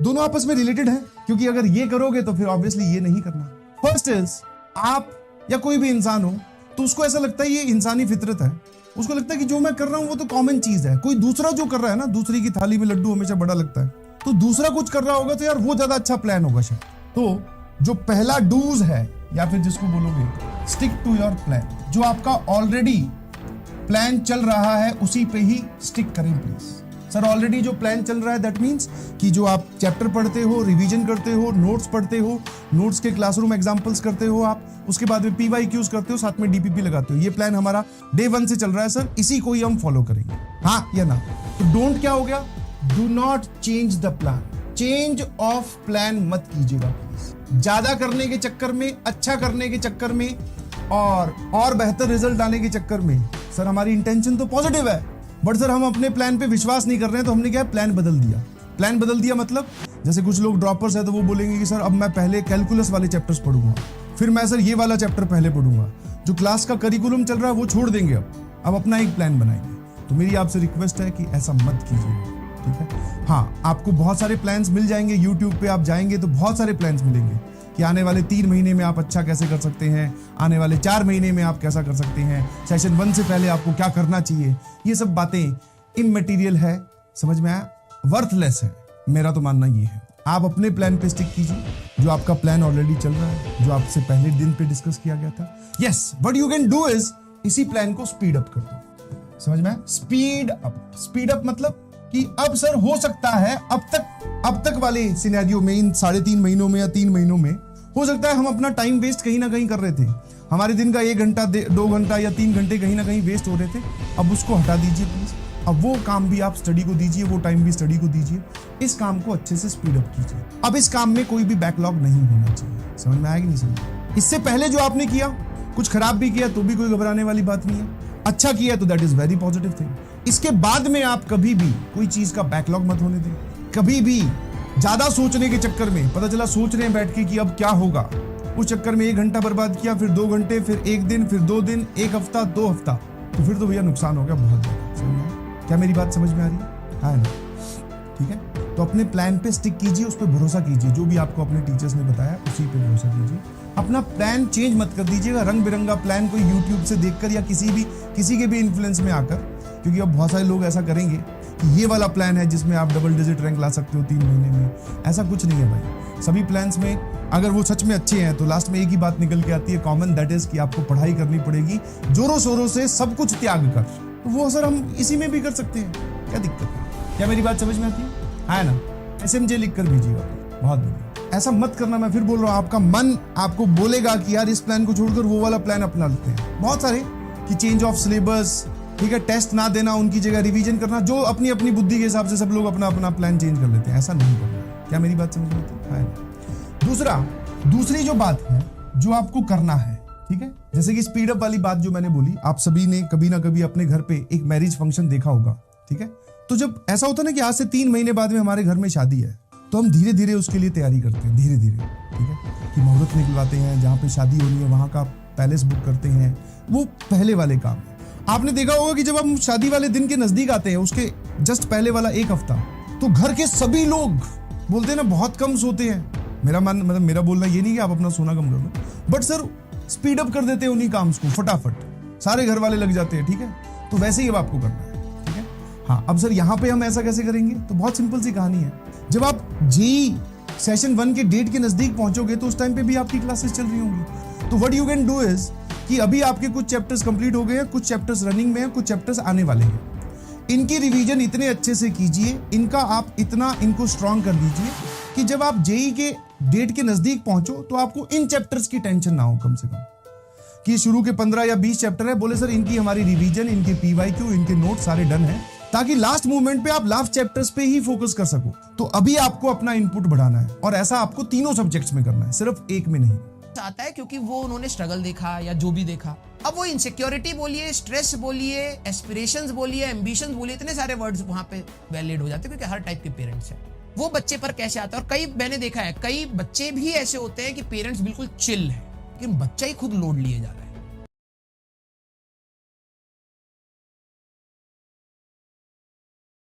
दोनों आपस में रिलेटेड है, क्योंकि अगर ये करोगे तो फिर ऑब्वियसली ये नहीं करना। फर्स्ट इज, आप या कोई भी इंसान हो तो उसको ऐसा लगता है, ये इंसानी फितरत है, उसको लगता है कि जो मैं कर रहा हूं वो तो कॉमन चीज है। कोई दूसरा जो कर रहा है ना, दूसरी की थाली में लड्डू हमेशा बड़ा लगता है, तो दूसरा कुछ कर रहा होगा तो यार वो ज्यादा अच्छा प्लान होगा शायद। तो जो पहला डूज है, या फिर जिसको बोलोगे स्टिक टू योर प्लान, जो आपका ऑलरेडी प्लान चल रहा है उसी पे ही स्टिक करें प्लीज। सर ऑलरेडी जो प्लान चल रहा है दैट मीन्स कि जो आप चैप्टर पढ़ते हो, रिवीजन करते हो, नोट्स पढ़ते हो, नोट्स के क्लासरूम एग्जांपल्स करते हो आप, उसके बाद में PYQs करते हो, साथ में DPP लगाते हो। ये प्लान हमारा डे 1 से चल रहा है सर, इसी को ही हम फॉलो करेंगे, हाँ या ना। तो डोंट क्या हो गया, do not change the plan, change of plan मत कीजिएगा प्लीज। ज्यादा करने के चक्कर में, अच्छा करने के चक्कर में और बेहतर रिजल्ट आने के चक्कर में, सर हमारी इंटेंशन तो पॉजिटिव है, बट सर हम अपने प्लान पे विश्वास नहीं कर रहे हैं, तो हमने क्या प्लान बदल दिया। प्लान बदल दिया मतलब, जैसे कुछ लोग ड्रॉपर्स है तो वो बोलेंगे कि सर अब मैं पहले कैलकुलस वाले चैप्टर्स पढ़ूंगा, फिर मैं सर ये वाला चैप्टर पहले पढ़ूंगा, जो क्लास का करिकुलम चल रहा है वो छोड़ देंगे, अब अपना एक प्लान बनाएंगे। तो मेरी आपसे रिक्वेस्ट है कि ऐसा मत कीजिए, ठीक है। हाँ, आपको बहुत सारे प्लान्स मिल जाएंगे, यूट्यूब पे आप जाएंगे तो बहुत सारे प्लान्स मिलेंगे कि आने वाले 3 महीने में आप अच्छा कैसे कर सकते हैं, आने वाले 4 महीने में आप कैसा कर सकते हैं, सेशन 1 से पहले आपको क्या करना चाहिए। ये सब बातें इमैटेरियल है, समझ में आया, वर्थलेस है। मेरा तो मानना ये है, आप अपने प्लान पे स्टिक कीजिए, जो आपका प्लान ऑलरेडी चल रहा है, जो आपसे पहले दिन पे डिस्कस किया गया था। Yes, what you can do is इसी प्लान को स्पीड अप कर दो। समझ में आया, स्पीड अप। स्पीड अप मतलब कि अब सर हो सकता है अब तक वाले सिनेरियो में, इन 3.5 महीनों में या 3 महीनों में, हो सकता है हम अपना टाइम वेस्ट कहीं ना कहीं कर रहे थे, हमारे दिन का 1 घंटा 2 घंटा या 3 घंटे कहीं ना कहीं वेस्ट हो रहे थे। अब उसको हटा दीजिए प्लीज, अब वो काम भी आप स्टडी को दीजिए, वो टाइम भी स्टडी को दीजिए, इस काम को अच्छे से स्पीड अप कीजिए। अब इस काम में कोई भी बैकलॉग नहीं होना चाहिए। समझ में आएगी नहीं समझ? इससे पहले जो आपने किया, कुछ खराब भी किया तो भी कोई घबराने वाली बात नहीं है, अच्छा किया तो that is very positive thing. इसके बाद में आप कभी भी कोई चीज का बैकलॉग मत होने दें। कभी भी ज्यादा सोचने के चक्कर में, पता चला सोच रहे हैं बैठ के कि अब क्या होगा, उस चक्कर में 1 घंटा बर्बाद किया, फिर 2 घंटे, फिर 1 दिन, फिर 2 दिन, 1 हफ्ता, 2 हफ्ता, तो फिर तो भैया नुकसान हो गया बहुत ज्यादा। क्या मेरी बात समझ में आ रही है ना? ठीक है, तो अपने प्लान पे स्टिक कीजिए, उस पर भरोसा कीजिए, जो भी आपको अपने टीचर्स ने बताया उसी पे भरोसा कीजिए। अपना प्लान चेंज मत कर दीजिएगा रंग बिरंगा प्लान कोई यूट्यूब से देखकर या किसी के भी इन्फ्लुएंस में आकर, क्योंकि अब बहुत सारे लोग ऐसा करेंगे कि ये वाला प्लान है जिसमें आप डबल डिजिट रैंक ला सकते हो 3 महीने में। ऐसा कुछ नहीं है भाई। सभी प्लान्स में अगर वो सच में अच्छे हैं तो लास्ट में एक ही बात निकल के आती है कॉमन, दैट इज कि आपको पढ़ाई करनी पड़ेगी जोरों शोरों से, सब कुछ त्याग कर। तो वो सर हम इसी में भी कर सकते हैं, क्या दिक्कत है? क्या मेरी बात समझ में आती है ना? SMJ लिख कर भेजिएगा, बहुत बढ़िया। ऐसा मत करना, मैं फिर बोल रहा हूँ, आपका मन आपको बोलेगा कि यार इस प्लान को छोड़कर वो वाला प्लान अपना लेते हैं। बहुत सारे कि चेंज ऑफ सिलेबस, ठीक है, टेस्ट ना देना, उनकी जगह रिवीजन करना, जो अपनी अपनी बुद्धि के हिसाब से सब लोग अपना अपना प्लान चेंज कर लेते हैं। ऐसा नहीं करना। क्या मेरी बात समझ में आती है? दूसरी जो बात है जो आपको करना है, ठीक है, जैसे कि स्पीड अप वाली बात जो मैंने बोली, आप सभी ने कभी ना कभी अपने घर पे एक मैरिज फंक्शन देखा होगा, ठीक है। तो जब ऐसा होता है ना कि आज से 3 महीने बाद में हमारे घर में शादी है, तो हम धीरे धीरे उसके लिए तैयारी करते हैं, धीरे धीरे, ठीक है, कि मुहूर्त निकलवाते हैं, जहाँ पे शादी होनी है वहां का पैलेस बुक करते हैं, वो पहले वाले काम है। आपने देखा होगा कि जब हम शादी वाले दिन के नजदीक आते हैं, उसके जस्ट पहले वाला 1 हफ्ता, तो घर के सभी लोग बोलते हैं ना बहुत कम सोते हैं। मेरा बोलना ये नहीं कि आप अपना सोना कम कर दो, बट सर स्पीड अप कर देते हैं उन्हीं काम को फटाफट, सारे घर वाले लग जाते हैं, ठीक है। तो वैसे ही अब आपको करना है, ठीक है। हाँ, अब सर यहाँ पे हम ऐसा कैसे करेंगे? तो बहुत सिंपल सी कहानी है। जब आप जेईई सेशन 1 के डेट के नजदीक पहुंचोगे तो उस टाइम पे भी आपकी क्लासेस चल रही होंगी। तो what you can do is कि अभी आपके कुछ चैप्टर्स कंप्लीट हो गए हैं, कुछ चैप्टर्स रनिंग में हैं, कुछ चैप्टर्स आने वाले हैं। इनकी रिवीजन इतने अच्छे से कीजिए, इनका आप इतना इनको स्ट्रॉन्ग कर दीजिए कि जब आप जेईई के डेट के नजदीक पहुंचो तो आपको इन चैप्टर्स की टेंशन ना हो। कम से कम कि शुरू के 15 या 20 चैप्टर है, बोले सर इनकी हमारी रिवीजन, इनके PYQ, इनके नोट सारे डन है, ताकि लास्ट मूवमेंट पे आप लास्ट चैप्टर्स पे ही फोकस कर सको। तो अभी आपको अपना इनपुट बढ़ाना है, और ऐसा आपको तीनों सब्जेक्ट्स में करना है, सिर्फ एक में नहीं। आता है क्योंकि वो उन्होंने स्ट्रगल देखा या जो भी देखा, अब वो इनसिक्योरिटी बोलिए, स्ट्रेस बोलिए, एस्पिरेशंस बोलिए, एम्बिशंस बोलिए, इतने सारे वर्ड्स वहां पे वैलिड हो जाते हैं, क्योंकि हर टाइप के पेरेंट्स हैं। वो बच्चे पर कैसे आता है, और कई मैंने देखा है, कई बच्चे भी ऐसे होते हैं कि पेरेंट्स बिल्कुल चिल है, लेकिन बच्चा ही खुद लोड लिए जा रहा है।